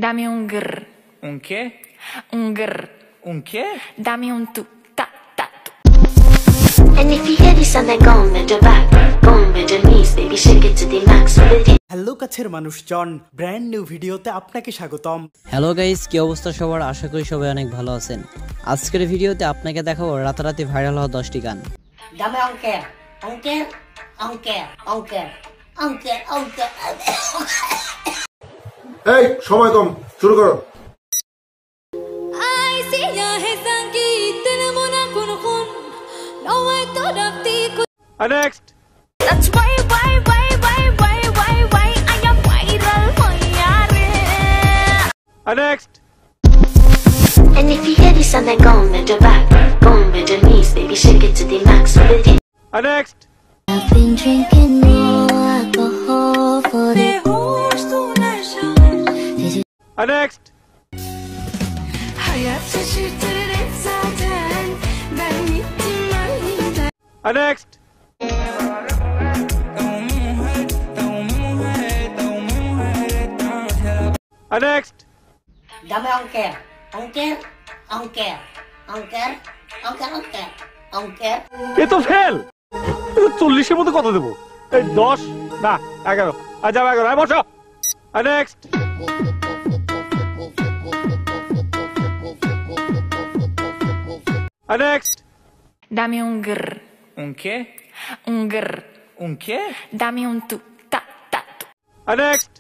Dame un grr. Un qué? Un grr. Un qué? Dame un tu. Ta ta. And if you hear this and then go on bend your back, go on bend your knees, baby shake it to the max. Hello কাছের মানুষজন, brand new ভিডিওতে আপনাকে স্বাগতম। Hello guys, কি অবস্থা সবার? আশা করি সবাই অনেক ভালো আছেন। আজকের ভিডিওতে আপনাকে দেখাবো রাতারাতি ভাইরাল হওয়া 10টি গান। Dame onker, onker, onker, onker, onker, onker. এই সময় কম, শুরু করো। Next. That's why I am viral for yare. Next. And if you hear this and then go on bend your back, go on bend your knees, baby shake it to the max. Next. I've been drinking more alcohol for the Next. Hayat şaşırtır hep zaten. Ben gittim aniden. Next. Next. Dame onker, onker, onker, onker, onker, onker, onker. এ তো fail. 40 এর মধ্যে কত দেব? এই 10 না 11। আচ্ছা 11 বসো। Next. Next. Dame un grr. Un qué? Un grr. Un qué? Dame un tu. Ta ta. Next.